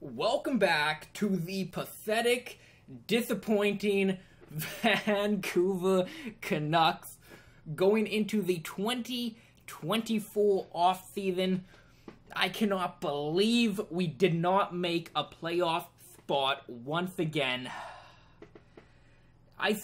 Welcome back to the pathetic, disappointing Vancouver Canucks going into the 2024 offseason. I cannot believe we did not make a playoff spot once again. I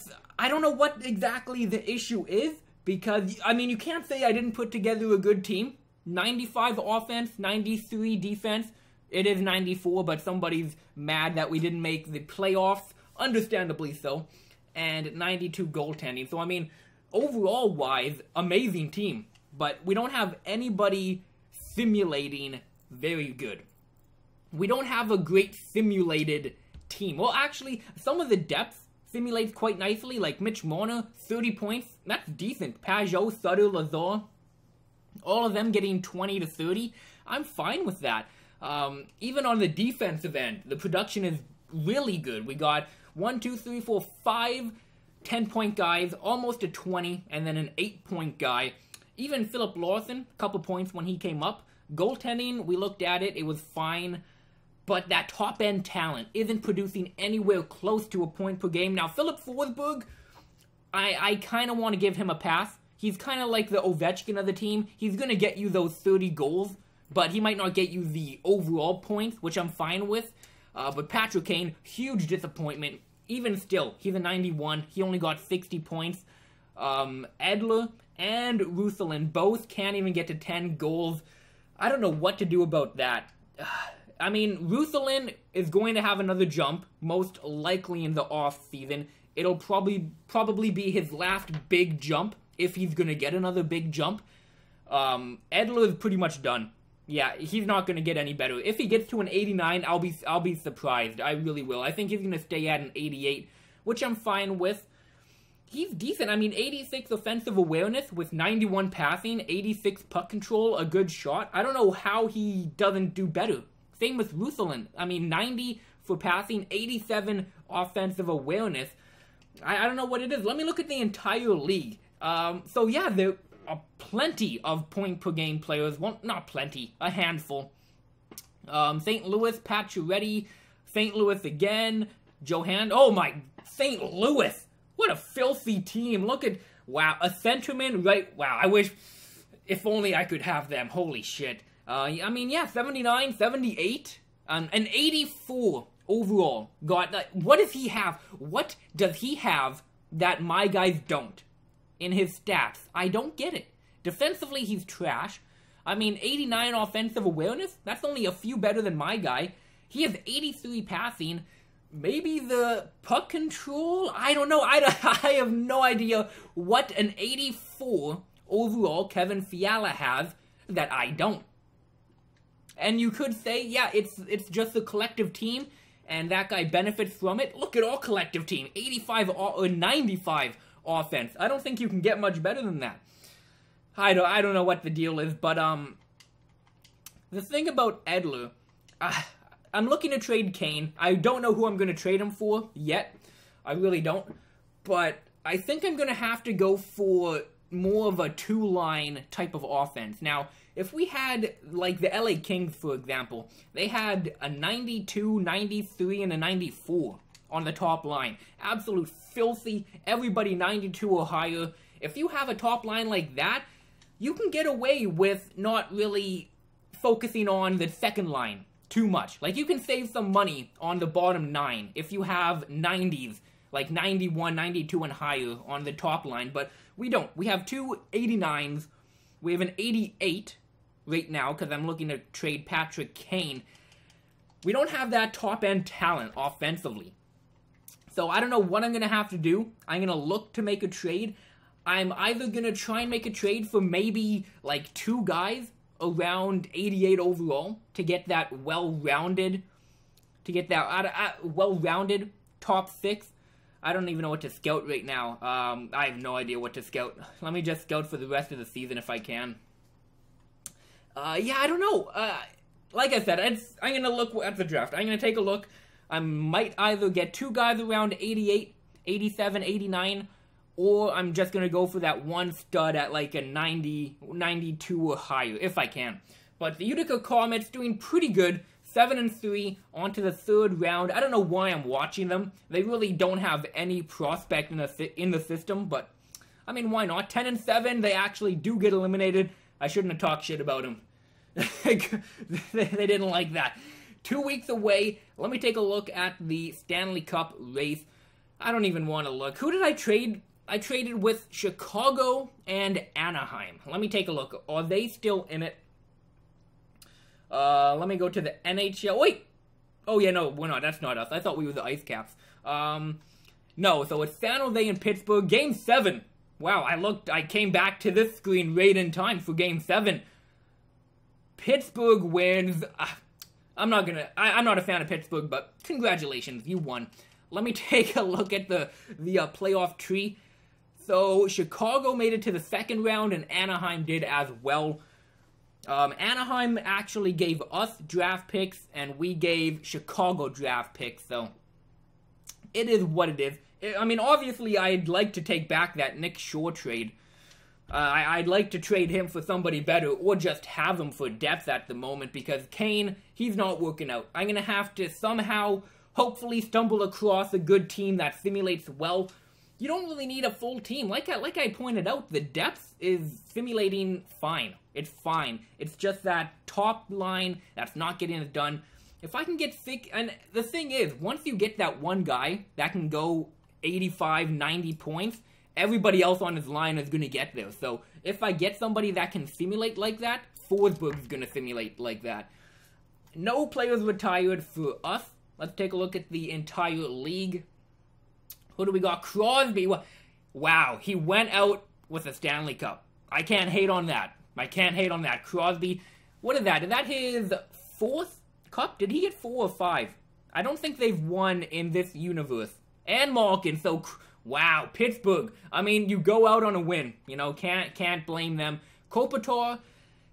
don't know what exactly the issue is, because, I mean, you can't say I didn't put together a good team. 95 offense, 93 defense. It is 94, but somebody's mad that we didn't make the playoffs, understandably so, and 92 goaltending. So, I mean, overall-wise, amazing team, but we don't have anybody simulating very good. We don't have a great simulated team. Well, actually, some of the depth simulates quite nicely, like Mitch Marner, 30 points, that's decent. Pajot, Sutter, Lazar, all of them getting 20 to 30. I'm fine with that. Even on the defensive end, the production is really good. We got 5 10-point guys, almost a 20, and then an 8-point guy. Even Philip Lawson, a couple points when he came up. Goaltending, we looked at it, it was fine. But that top-end talent isn't producing anywhere close to a point per game. Now, Philip Forsberg, I kind of want to give him a pass. He's kind of like the Ovechkin of the team. He's going to get you those 30 goals, but he might not get you the overall points, which I'm fine with. But Patrick Kane, huge disappointment. Even still, he's a 91. He only got 60 points. Edler and Russelin both can't even get to 10 goals. I don't know what to do about that. I mean, Russelin is going to have another jump, most likely in the off-season. It'll probably be his last big jump, if he's going to get another big jump. Edler is pretty much done. Yeah, he's not going to get any better. If he gets to an 89, I'll be surprised. I really will. I think he's going to stay at an 88, which I'm fine with. He's decent. I mean, 86 offensive awareness with 91 passing, 86 puck control, a good shot. I don't know how he doesn't do better. Same with Russelin. I mean, 90 for passing, 87 offensive awareness. I don't know what it is. Let me look at the entire league. So yeah, there are plenty of point-per-game players. Well, not plenty, a handful. St. Louis, Pacioretty, St. Louis again, Johan. Oh my, St. Louis! What a filthy team. Look at, wow, a centerman, right? Wow, I wish, if only I could have them. Holy shit. I mean, yeah, 79, 78, an 84 overall. God, what does he have? What does he have that my guys don't in his stats? I don't get it. Defensively, he's trash. I mean, 89 offensive awareness? That's only a few better than my guy. He has 83 passing. Maybe the puck control? I don't know. I have no idea what an 84 overall Kevin Fiala has that I don't. And you could say, yeah, it's just a collective team, and that guy benefits from it. Look at our collective team, 85 or 95 offense. I don't think you can get much better than that. I don't know what the deal is, but the thing about Edler, I'm looking to trade Kane. I don't know who I'm going to trade him for yet. I really don't. But I think I'm going to have to go for more of a two-line type of offense. Now, if we had, like, the LA Kings, for example, they had a 92, 93, and a 94 on the top line. Absolute filthy, everybody 92 or higher. If you have a top line like that, you can get away with not really focusing on the second line too much. Like, you can save some money on the bottom 9 if you have 90s, like 91, 92, and higher on the top line, but we don't. We have two 89s. We have an 88 right now, because I'm looking to trade Patrick Kane. We don't have that top-end talent offensively. So I don't know what I'm going to have to do. I'm going to look to make a trade. I'm either going to try and make a trade for maybe, like, 2 guys around 88 overall to get that well-rounded, well-rounded top 6. I don't even know what to scout right now. I have no idea what to scout. Let me just scout for the rest of the season if I can. Yeah, I don't know. Like I said, I'm going to look at the draft. I'm going to take a look. I might either get 2 guys around 88, 87, 89, or I'm just going to go for that one stud at like a 90, 92 or higher, if I can. But the Utica Comets doing pretty good. 7-3 onto the third round. I don't know why I'm watching them. They really don't have any prospect in the system, but I mean, why not? 10-7, they actually do get eliminated. I shouldn't have talked shit about them. They didn't like that. 2 weeks away. Let me take a look at the Stanley Cup race. I don't even want to look. Who did I trade? I traded with Chicago and Anaheim. Let me take a look. Are they still in it? Let me go to the NHL. Wait! Oh, yeah, no, we're not. That's not us. I thought we were the Ice Caps. No, so it's San Jose and Pittsburgh. Game 7. Wow, I came back to this screen right in time for Game 7. Pittsburgh wins. I'm not a fan of Pittsburgh, but congratulations, you won. Let me take a look at the playoff tree. So, Chicago made it to the second round, and Anaheim did as well. Anaheim actually gave us draft picks, and we gave Chicago draft picks, so it is what it is. I mean, obviously, I'd like to take back that Nick Shore trade. I'd like to trade him for somebody better, or just have him for depth at the moment, because Kane, he's not working out. I'm going to have to somehow, hopefully, stumble across a good team that simulates well. You don't really need a full team. Like I pointed out, the depth is simulating fine. It's fine. It's just that top line that's not getting it done. If I can get thick, and the thing is, once you get that one guy that can go 85, 90 points, everybody else on his line is going to get there. So if I get somebody that can simulate like that, Forsberg's going to simulate like that. No players retired for us. Let's take a look at the entire league. Who do we got? Crosby. Wow, he went out with a Stanley Cup. I can't hate on that. I can't hate on that. Crosby, what is that? Is that his 4th cup? Did he get 4 or 5? I don't think they've won in this universe. And Malkin, so wow, Pittsburgh. I mean, you go out on a win. You know, can't blame them. Kopitar,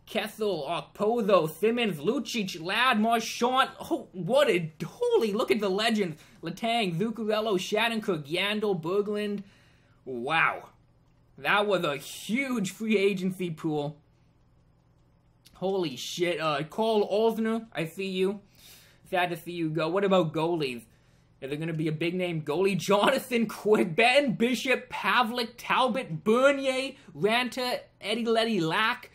Kessel, Okposo, Simmons, Lucic, Ladd, Marchand. Oh, what a holy! Look at the legends: Letang, Zuccarello, Shattenkirk, Yandel, Berglund. Wow, that was a huge free agency pool. Holy shit! Cole Osner, I see you. Sad to see you go. What about goalies? Is there going to be a big name goalie? Jonathan Quick, Ben Bishop, Pavlik, Talbot, Bernier, Ranta, Eddie Letty Lack.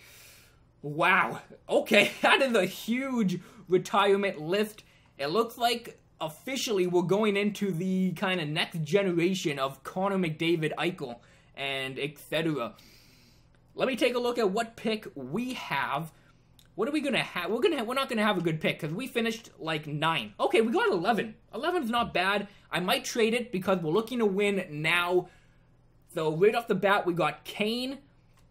Wow. Okay, that is a huge retirement list. It looks like officially we're going into the kind of next generation of Connor McDavid, Eichel, and etc. Let me take a look at what pick we have. What are we going to have? We're not going to have a good pick because we finished like 9. Okay, we got 11. 11's not bad. I might trade it because we're looking to win now. So right off the bat, we got Kane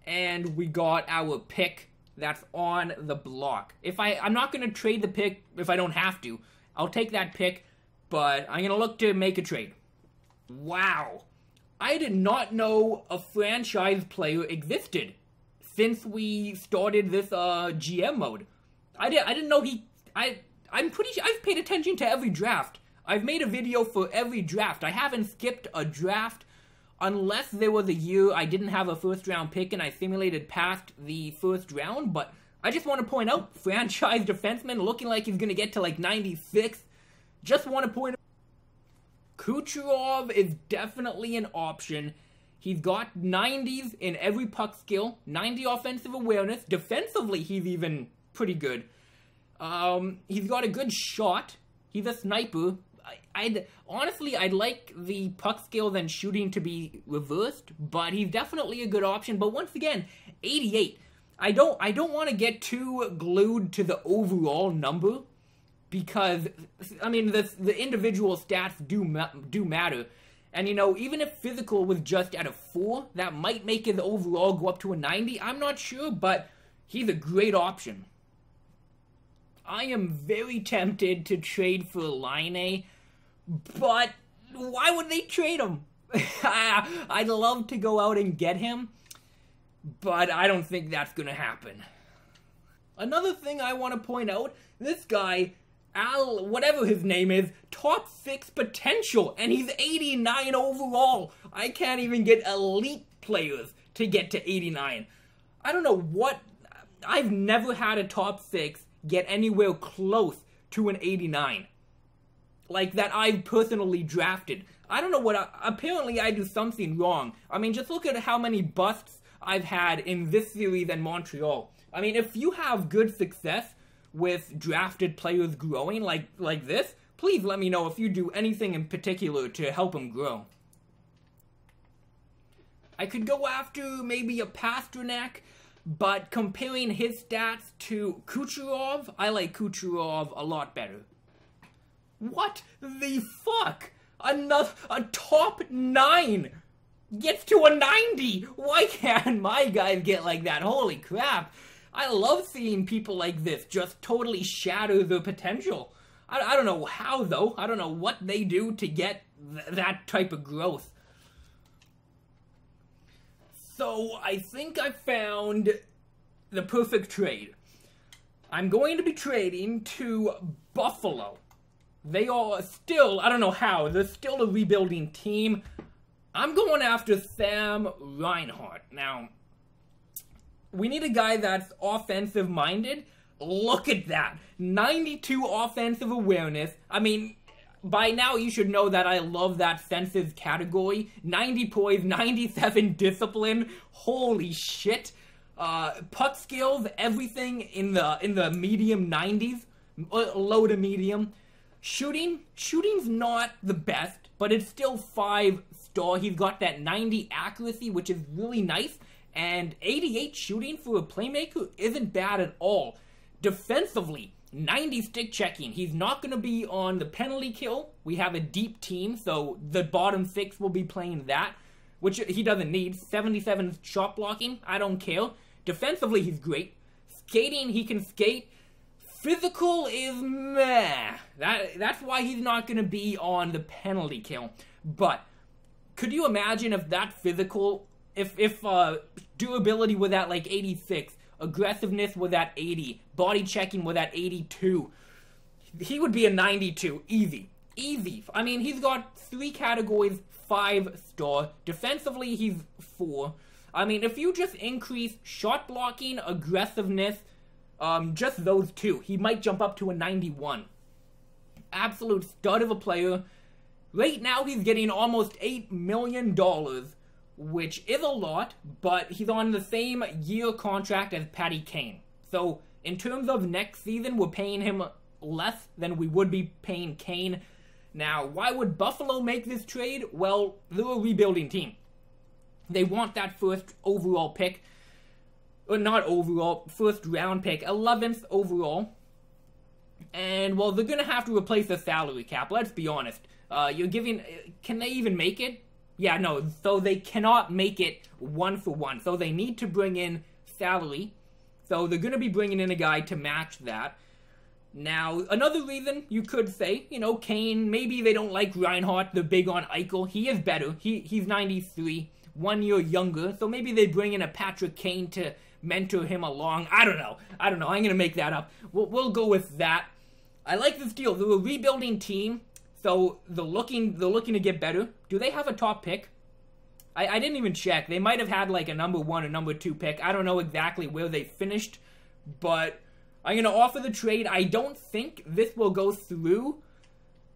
and we got our pick that's on the block. I'm not going to trade the pick if I don't have to. I'll take that pick, but I'm going to look to make a trade. Wow. I did not know a franchise player existed since we started this GM mode. I didn't know I'm pretty sure I've paid attention to every draft. I've made a video for every draft. I haven't skipped a draft unless there was a year I didn't have a first round pick and I simulated past the first round, but I just want to point out, franchise defenseman looking like he's going to get to like 96. Just want to point out, Kucherov is definitely an option. He's got 90s in every puck skill, 90 offensive awareness. Defensively, he's even pretty good. He's got a good shot. He's a sniper. Honestly, I'd like the puck skills and shooting to be reversed, but he's definitely a good option. But once again, 88. I don't want to get too glued to the overall number because, I mean, the individual stats do matter. And, you know, even if physical was just at a 4, that might make his overall go up to a 90. I'm not sure, but he's a great option. I am very tempted to trade for Laine, but why would they trade him? I'd love to go out and get him, but I don't think that's going to happen. Another thing I want to point out, this guy, Al, whatever his name is, top 6 potential, and he's 89 overall. I can't even get elite players to get to 89. I don't know what, I've never had a top 6 get anywhere close to an 89. Like, that I personally drafted. I don't know what, apparently I do something wrong. I mean, just look at how many busts I've had in this series and Montreal. I mean, if you have good success with drafted players growing like this, please let me know if you do anything in particular to help them grow. I could go after maybe a Pasternak, but comparing his stats to Kucherov, I like Kucherov a lot better. What the fuck? A top 9 gets to a 90! Why can't my guys get like that? Holy crap. I love seeing people like this just totally shatter their potential. I don't know how, though. I don't know what they do to get that type of growth. So, I think I found the perfect trade. I'm going to be trading to Buffalo. They are still, I don't know how, they're still a rebuilding team. I'm going after Sam Reinhart. Now, we need a guy that's offensive-minded. Look at that. 92 offensive awareness. I mean, by now you should know that I love that senses category. 90 poise, 97 discipline. Holy shit. Puck skills, everything in the medium 90s. Low to medium. Shooting's not the best, but it's still 5-star. He's got that 90 accuracy, which is really nice. And 88 shooting for a playmaker isn't bad at all. Defensively, 90 stick checking. He's not going to be on the penalty kill. We have a deep team, so the bottom 6 will be playing that, which he doesn't need. 77 shot blocking, I don't care. Defensively, he's great. Skating, he can skate. Physical is meh. That's why he's not going to be on the penalty kill. But could you imagine if that physical, if durability was at like 86, aggressiveness was at 80, body checking was at 82, he would be a 92, easy. Easy. I mean, he's got 3 categories, 5-star. Defensively, he's 4. I mean, if you just increase shot blocking, aggressiveness, just those 2, he might jump up to a 91. Absolute stud of a player. Right now, he's getting almost $8 million, which is a lot, but he's on the same year contract as Patty Kane. So, in terms of next season, we're paying him less than we would be paying Kane. Now, why would Buffalo make this trade? Well, they're a rebuilding team. They want that first overall pick. Or not overall, first round pick, 11th overall. And, well, they're going to have to replace the salary cap, let's be honest. You're giving, can they even make it? Yeah, no, so they cannot make it 1-for-1. So they need to bring in salary. So they're going to be bringing in a guy to match that. Now, another reason you could say, you know, Kane, maybe they don't like Reinhart, they're big on Eichel. He is better. He's 93, 1 year younger. So maybe they bring in a Patrick Kane to mentor him along. I don't know. I'm going to make that up. We'll go with that. I like this deal. They're a rebuilding team. So they're looking to get better. Do they have a top pick? I didn't even check. They might have had like a number 1 or number 2 pick. I don't know exactly where they finished, but I'm going to offer the trade. I don't think this will go through.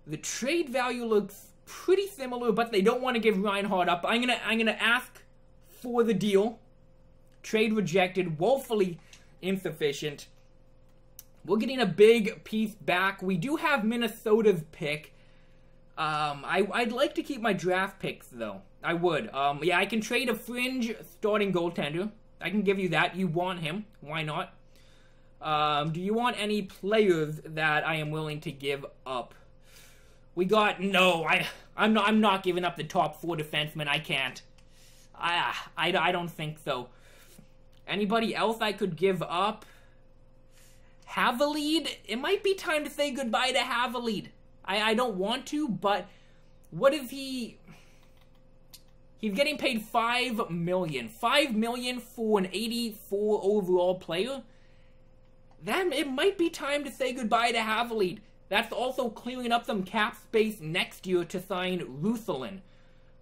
The trade value looks pretty similar, but they don't want to give Reinhart up. I'm going to ask for the deal. Trade rejected, woefully insufficient. We're getting a big piece back. We do have Minnesota's pick. I'd like to keep my draft picks, though. I would. Yeah, I can trade a fringe starting goaltender. I can give you that. You want him. Why not? Do you want any players that I am willing to give up? We got... No, I'm not giving up the top 4 defensemen. I can't. I don't think so. Anybody else I could give up? Havelid? It might be time to say goodbye to Havelid. I don't want to, but what if he's getting paid $5 million. $5 million for an 84 overall player? Then it might be time to say goodbye to Havelid. That's also clearing up some cap space next year to sign Rutherland.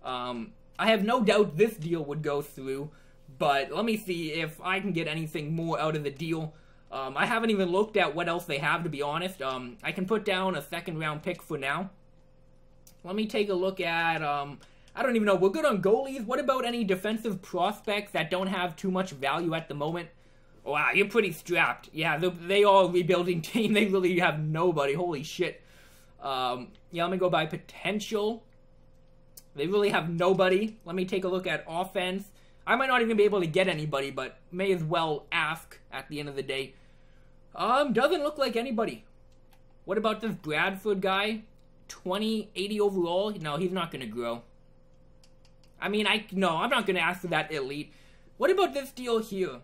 I have no doubt this deal would go through, but let me see if I can get anything more out of the deal. I haven't even looked at what else they have, to be honest. I can put down a second-round pick for now. Let me take a look at, I don't even know. We're good on goalies. What about any defensive prospects that don't have too much value at the moment? Wow, you're pretty strapped. Yeah, they are a rebuilding team. They really have nobody. Holy shit. Yeah, let me go by potential. They really have nobody. Let me take a look at offense. I might not even be able to get anybody, but may as well ask at the end of the day. Doesn't look like anybody. What about this Bradford guy? 2080 overall? No, he's not going to grow. I mean, no, I'm not going to ask for that elite. What about this deal here?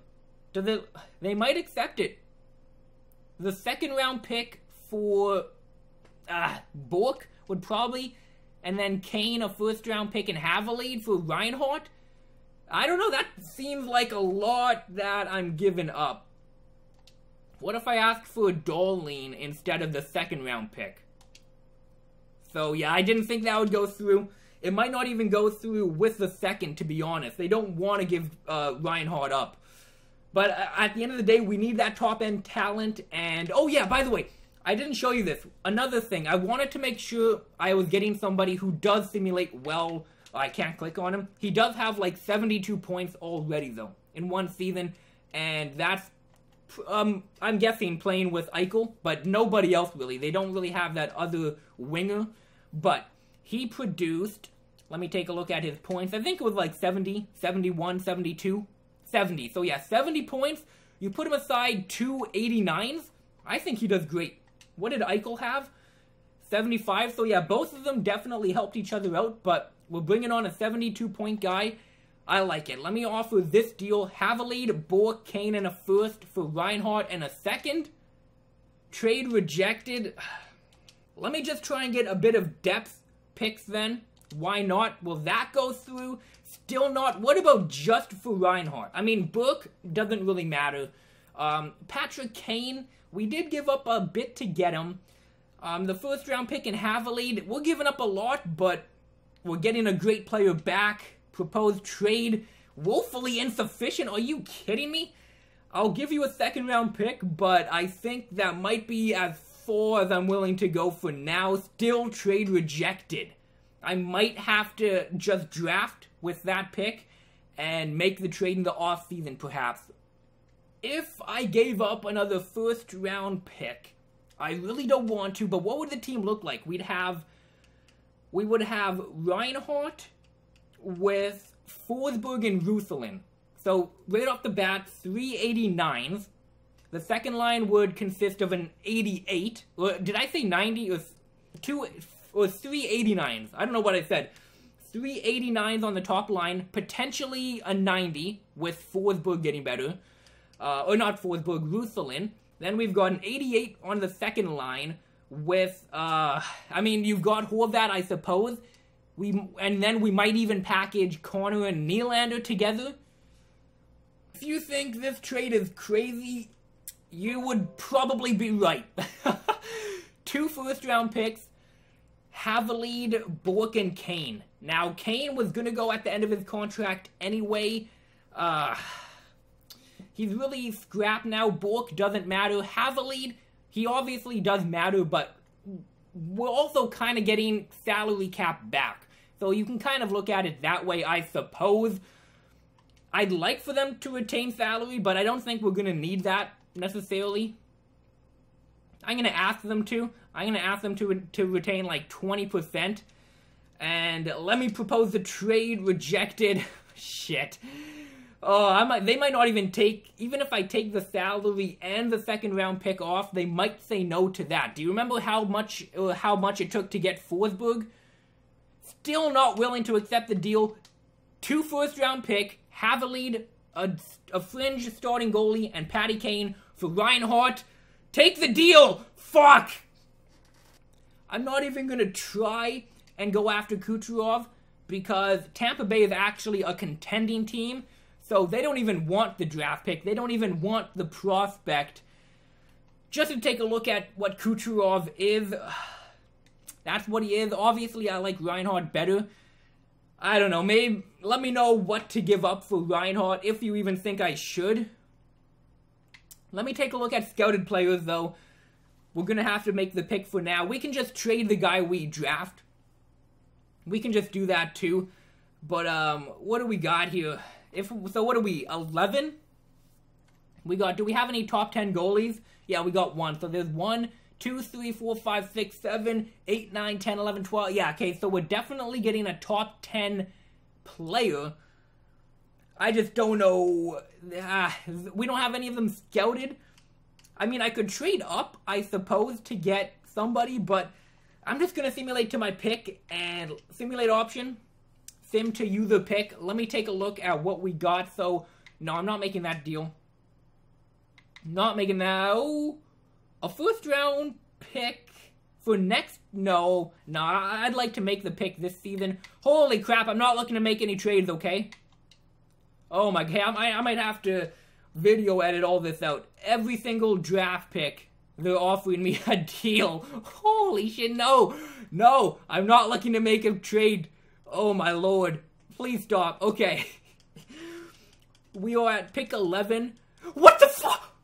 They might accept it. The second round pick for Bork would probably, and then Kane a first round pick and Haverlead for Reinhardt. I don't know, that seems like a lot that I'm giving up. What if I ask for Darlene instead of the second round pick? So yeah, I didn't think that would go through. It might not even go through with the second, to be honest. They don't want to give Reinhardt up. But at the end of the day, we need that top-end talent. And, oh yeah, by the way, I didn't show you this. Another thing, I wanted to make sure I was getting somebody who does simulate well. I can't click on him. He does have like 72 points already, though, in one season. And that's, I'm guessing, playing with Eichel, but nobody else really. They don't really have that other winger. But he produced, let me take a look at his points. I think it was like 70, 71, 72. 70. So yeah, 70 points. You put him aside 2 89s. I think he does great. What did Eichel have? 75. So yeah, both of them definitely helped each other out, but we're bringing on a 72-point guy. I like it. Let me offer this deal. Haverlead, Bork, Kane, and a first for Reinhardt and a second. Trade rejected. Let me just try and get a bit of depth picks then. Why not? Will that go through? Still not. What about just for Reinhardt? I mean, Burke doesn't really matter. Patrick Kane, we did give up a bit to get him. The first round pick in Haverlead, we're giving up a lot, but we're getting a great player back. Proposed trade, woefully insufficient. Are you kidding me? I'll give you a second round pick, but I think that might be as far as I'm willing to go for now. Still trade rejected. I might have to just draft with that pick and make the trade in the offseason, perhaps. If I gave up another first round pick, I really don't want to, but what would the team look like? We would have Reinhardt with Forsberg and Rutherland. So, right off the bat, 389s. The second line would consist of an 88. Did I say 90? It was 389s. I don't know what I said. 389s on the top line, potentially a 90 with Forsberg getting better. Or not Forsberg, Rutherland. Then we've got an 88 on the second line with, I mean, you've got Horvat, I suppose. And then we might even package Connor and Nylander together. If you think this trade is crazy, you would probably be right. 2 first-round picks, Haverlead, Bork, and Kane. Now, Kane was going to go at the end of his contract anyway. He's really scrapped now. Bork doesn't matter. Haverlead, he obviously does matter, but we're also kind of getting salary cap back. So you can kind of look at it that way, I suppose. I'd like for them to retain salary, but I don't think we're going to need that necessarily. I'm going to ask them to. I'm going to ask them to retain like 20%. And let me propose the trade rejected. Shit. Oh, they might not even take, even if I take the salary and the second round pick off, they might say no to that. Do you remember how much it took to get Forsberg? Still not willing to accept the deal. 2 first round pick, Haverlead, a fringe starting goalie, and Patty Kane for Reinhardt. Take the deal! Fuck! I'm not even going to try and go after Kucherov because Tampa Bay is actually a contending team. So they don't even want the draft pick. They don't even want the prospect. Just to take a look at what Kucherov is. That's what he is. Obviously, I like Reinhardt better. I don't know. Maybe let me know what to give up for Reinhardt, if you even think I should. Let me take a look at scouted players, though. We're going to have to make the pick for now. We can just trade the guy we draft. We can just do that, too. But, what do we got here? So, what are we, 11? We got, do we have any top 10 goalies? Yeah, we got one. So, there's 1, 2, 3, 4, 5, 6, 7, 8, 9, 10, 11, 12. Yeah, okay, so we're definitely getting a top 10 player. I just don't know. We don't have any of them scouted. I mean, I could trade up, I suppose, to get somebody, but I'm just going to simulate to my pick and simulate option. Sim to user pick. Let me take a look at what we got. So, no, I'm not making that deal. Not making that. Oh, a first round pick for next. No, I'd like to make the pick this season. Holy crap, I'm not looking to make any trades, okay? Oh my god, I might have to video edit all this out. Every single draft pick, they're offering me a deal. Holy shit, no, I'm not looking to make a trade. Oh my lord, please stop. Okay, we are at pick 11. What the fuck?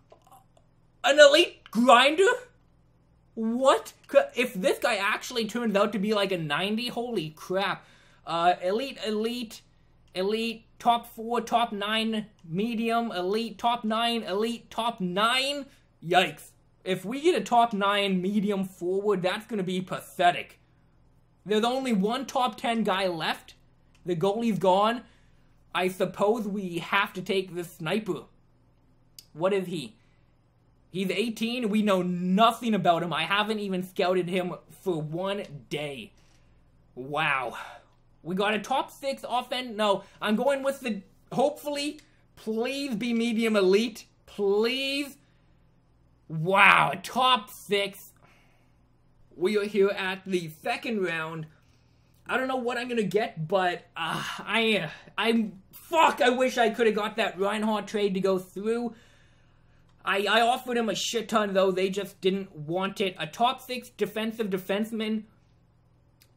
An elite grinder? What? If this guy actually turns out to be like a 90, holy crap. Elite, top 4, top 9, medium, elite, top 9, elite, top 9. Yikes. If we get a top 9 medium forward, that's going to be pathetic. There's only one top 10 guy left. The goalie's gone. I suppose we have to take the sniper. What is he? He's 18. We know nothing about him. I haven't even scouted him for 1 day. Wow. We got a top 6 offense. No, I'm going with the, hopefully, please be medium elite. Please. Wow, top 6. We are here at the second round. I don't know what I'm going to get, but I wish I could have got that Reinhardt trade to go through. I offered him a shit ton, though. They just didn't want it. A top 6 defensive defenseman.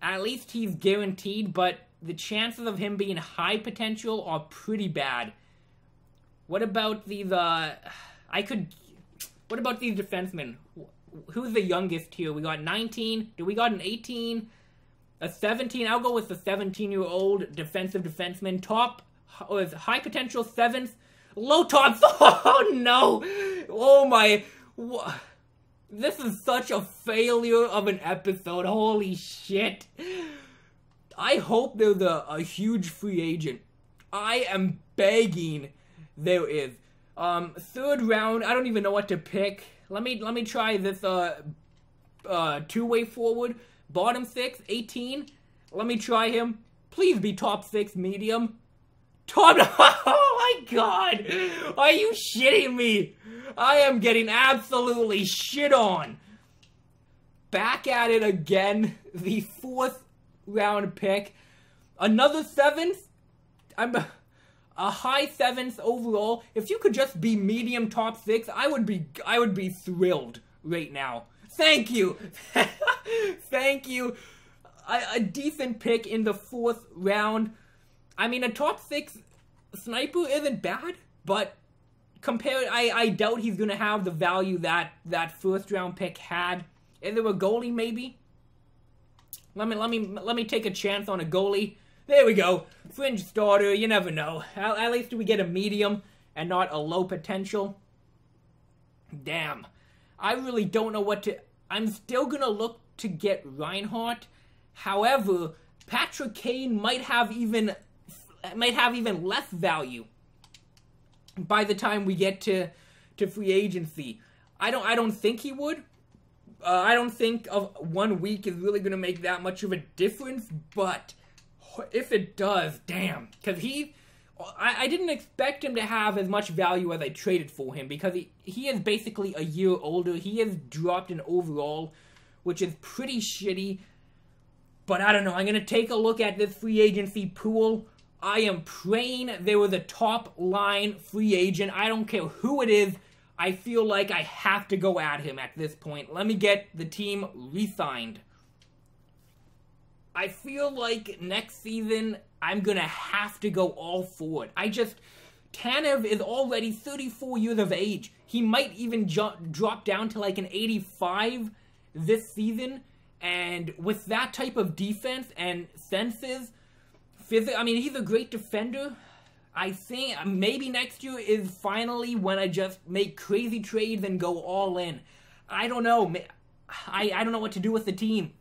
At least he's guaranteed, but the chances of him being high potential are pretty bad. What about these, what about these defensemen? Who's the youngest here? We got 19. Do we got an 18? A 17? I'll go with the 17-year-old defensive defenseman. Top, high potential 7th. Low top. Oh, no. Oh, my. This is such a failure of an episode. Holy shit. I hope there's a huge free agent. I am begging there is. Third round, I don't even know what to pick. Let me try this two-way forward. Bottom 6, 18. Let me try him. Please be top 6 medium. Top. Oh my god. Are you shitting me? I am getting absolutely shit on. Back at it again. The 4th round pick. Another 7th. I'm a high 7th overall. If you could just be medium top 6, I would be thrilled right now. Thank you. Thank you. A decent pick in the 4th round. I mean, a top 6 sniper isn't bad, but I doubt he's gonna have the value that first round pick had. Is there a goalie maybe? Let me take a chance on a goalie. There we go. Fringe starter, you never know. At least we get a medium and not a low potential. Damn. I really don't know what to... I'm still gonna look to get Reinhardt. However, Patrick Kane might have even less value by the time we get to free agency. I don't think he would. I don't think of 1 week is really going to make that much of a difference, but if it does, damn. Because I didn't expect him to have as much value as I traded for him, because he is basically a year older. He has dropped an overall, which is pretty shitty. But I don't know, I'm going to take a look at this free agency pool. I am praying they were the top line free agent. I don't care who it is. I feel like I have to go at him at this point. Let me get the team re-signed. I feel like next season, I'm going to have to go all for it. Tanev is already 34 years of age. He might even drop down to like an 85 this season. And with that type of defense and senses, I mean, he's a great defender. I think maybe next year is finally when I just make crazy trades and go all in. I don't know. I don't know what to do with the team.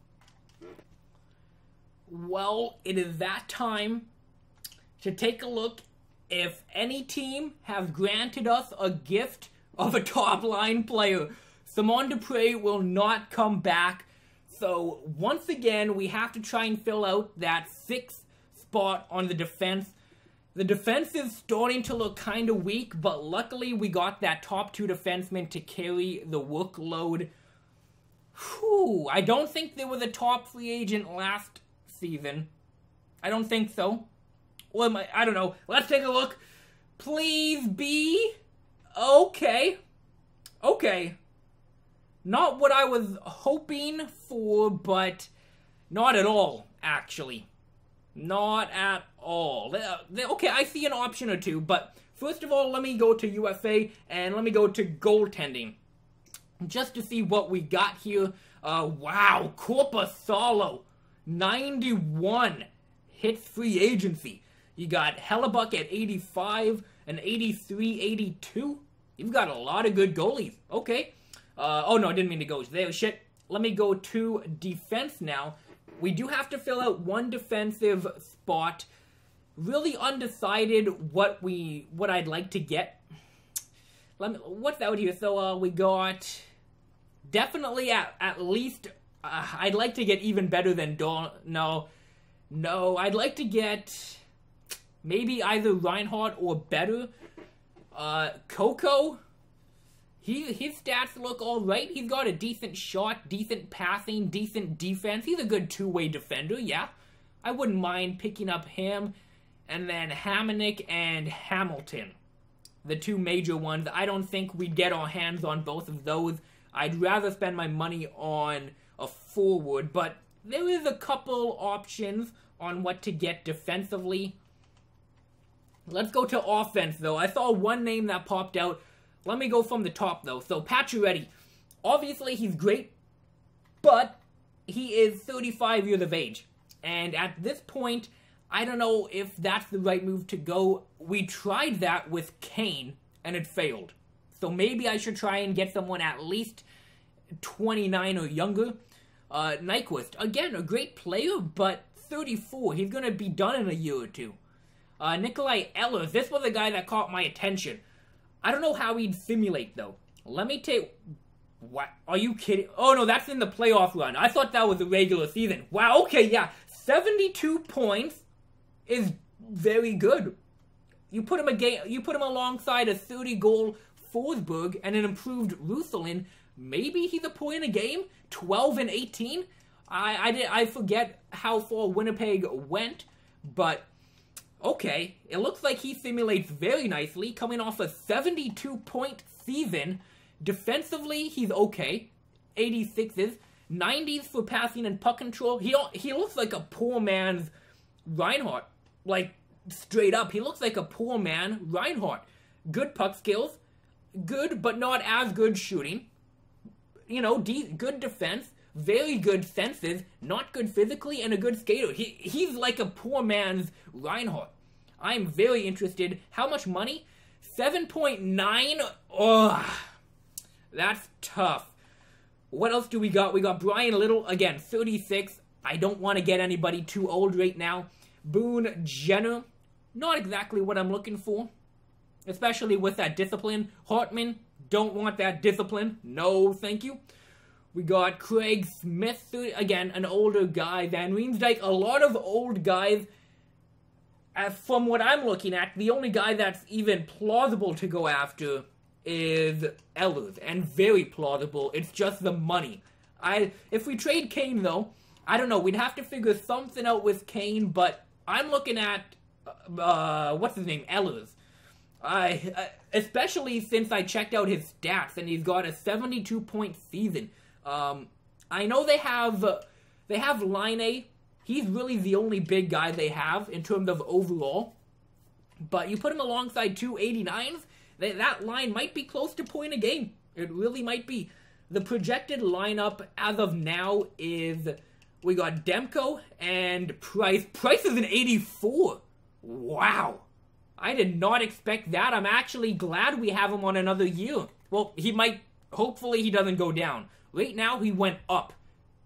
Well, it is that time to take a look if any team has granted us a gift of a top-line player. Simon Dupré will not come back. So, once again, we have to try and fill out that 6th spot on the defense. The defense is starting to look kind of weak, but luckily we got that top 2 defenseman to carry the workload. Whew, I don't think there was a top free agent last season. I don't think so. Or I don't know. Let's take a look. Please be okay. Okay. Not what I was hoping for, but not at all, actually. Not at all. Okay, I see an option or two, but first of all, let me go to UFA and let me go to goaltending. Just to see what we got here. Wow, Korpisalo, 91, hits free agency. You got Hellebuck at 85, an 83, 82. You've got a lot of good goalies. Okay. Oh no, I didn't mean to go there. Shit. Let me go to defense now. We do have to fill out one defensive spot. Really undecided what I'd like to get. What's out here? So we got definitely at least I'd like to get even better than No, I'd like to get maybe either Reinhardt or better. Coco. His stats look alright. He's got a decent shot, decent passing, decent defense. He's a good two-way defender, yeah. I wouldn't mind picking up him. And then Hamonic and Hamilton. The two major ones. I don't think we'd get our hands on both of those. I'd rather spend my money on a forward. But there is a couple options on what to get defensively. Let's go to offense, though. I saw one name that popped out. Let me go from the top, though. So, Pacioretty. Obviously, he's great, but he is 35 years of age. And at this point, I don't know if that's the right move to go. We tried that with Kane, and it failed. So, maybe I should try and get someone at least 29 or younger. Nyquist, again, a great player, but 34. He's going to be done in a year or two. Nikolai Ehlers. This was a guy that caught my attention. I don't know how he'd simulate, though. Let me take... What? Are you kidding? Oh, no, that's in the playoff run. I thought that was the regular season. Wow, okay, yeah. 72 points is very good. You put him alongside a 30-goal Forsberg and an improved Russelin. Maybe he's a point a game? 12 and 18? I forget how far Winnipeg went, but... Okay, it looks like he simulates very nicely, coming off a 72-point season. Defensively, he's okay. 86s. 90s for passing and puck control. He looks like a poor man's Reinhardt. Like, straight up, he looks like a poor man Reinhardt. Good puck skills. Good, but not as good shooting. You know, good defense. Very good senses, not good physically, and a good skater. He's like a poor man's Reinhardt. I'm very interested. How much money? 7.9? Ugh. That's tough. What else do we got? We got Brian Little, again, 36. I don't want to get anybody too old right now. Boone Jenner, not exactly what I'm looking for. Especially with that discipline. Hartman, don't want that discipline. No, thank you. We got Craig Smith, again, an older guy. Van Riemsdyk, a lot of old guys. From what I'm looking at, the only guy that's even plausible to go after is Ehlers. And very plausible. It's just the money. If we trade Kane, though, I don't know. We'd have to figure something out with Kane, but I'm looking at, what's his name? Ehlers. Especially since I checked out his stats, and he's got a 72-point season. I know they have Line A. He's really the only big guy they have in terms of overall. But you put him alongside 289s, that line might be close to point a game. It really might be. The projected lineup as of now is, we got Demko and Price. Price is an 84. Wow. I did not expect that. I'm actually glad we have him on another year. Well, he might, hopefully he doesn't go down. Right now, he went up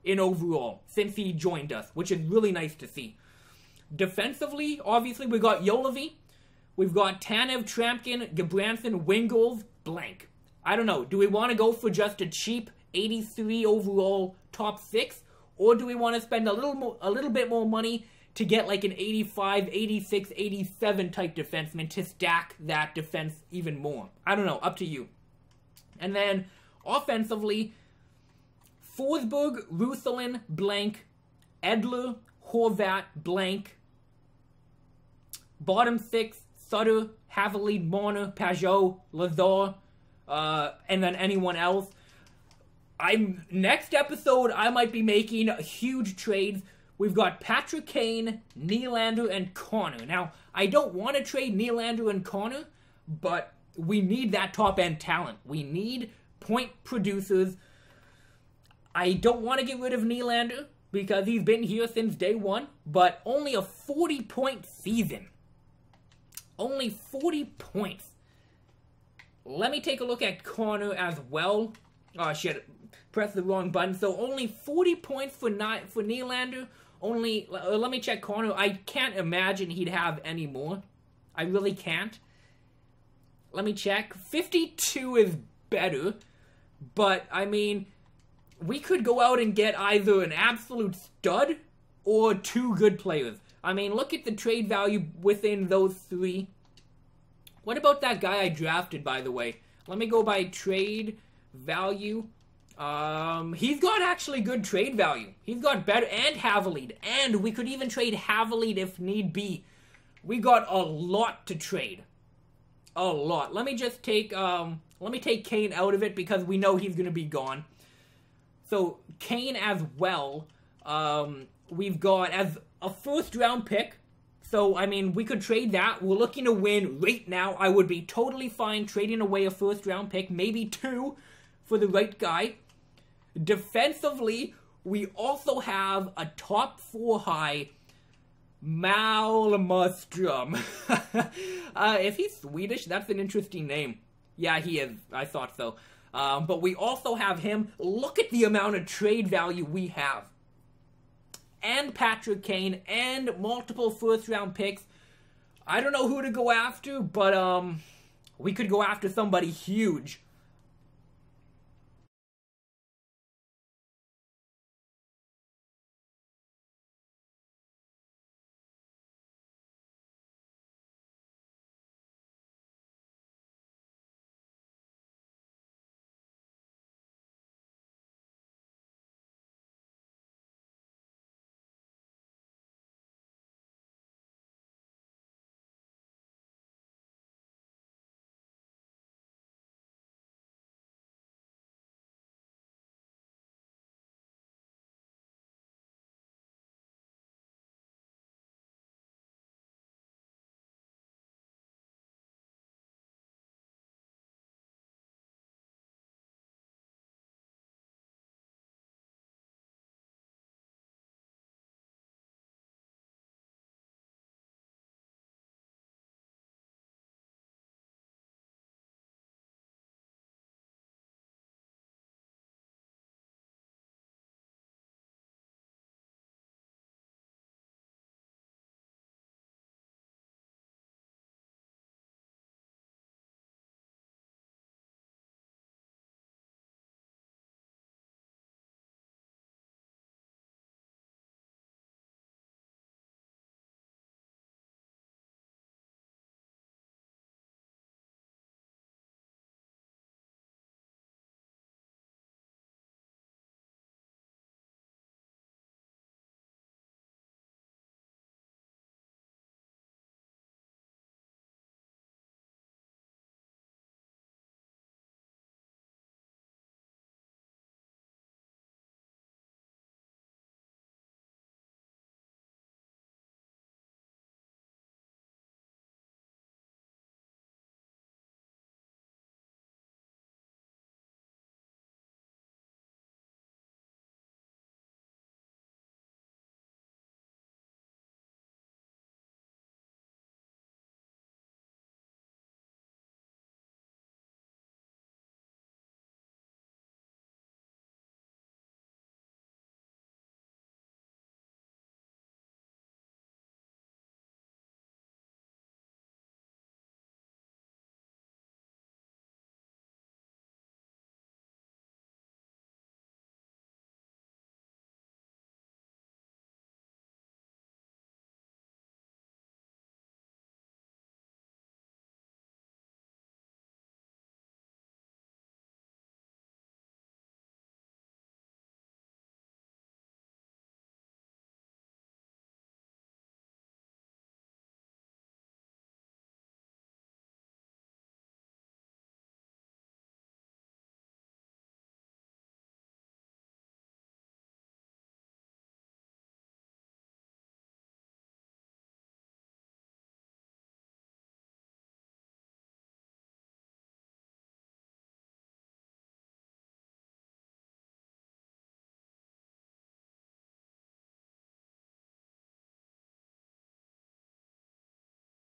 in overall since he joined us, which is really nice to see. Defensively, obviously, we got Yolovy. We've got Tanev, Trampkin, Gabranson, Wingolf, blank. I don't know. Do we want to go for just a cheap 83 overall top 6? Or do we want to spend a little bit more money to get like an 85, 86, 87 type defenseman to stack that defense even more? I don't know. Up to you. And then, offensively, Forsberg, Russalin, blank. Edler, Horvat, blank. Bottom 6, Sutter, Haverly, Marner, Pajot, Lazar, and then anyone else. Next episode, I might be making huge trades. We've got Patrick Kane, Nylander, and Connor. Now, I don't want to trade Nylander and Connor, but we need that top-end talent. We need point producers. I don't want to get rid of Nylander because he's been here since day one, but only a 40-point season. Only 40 points. Let me take a look at Connor as well. Oh, shit. Press the wrong button. So, only 40 points for Nylander. Only, let me check Connor. I can't imagine he'd have any more. I really can't. Let me check. 52 is better. But, I mean, we could go out and get either an absolute stud or 2 good players. I mean, look at the trade value within those 3. What about that guy I drafted, by the way? Let me go by trade value. He's got actually good trade value. He's got better, and Haverlead. And we could even trade Haverlead if need be. We got a lot to trade. A lot. Let me just take, let me take Kane out of it because we know he's going to be gone. So, Kane as well, we've got as a first-round pick. So, I mean, we could trade that. We're looking to win right now. I would be totally fine trading away a first-round pick, maybe 2 for the right guy. Defensively, we also have a top 4 high Malmström. If he's Swedish, that's an interesting name. Yeah, he is. I thought so. But we also have him. Look at the amount of trade value we have. And Patrick Kane, and multiple first-round picks. I don't know who to go after, but we could go after somebody huge.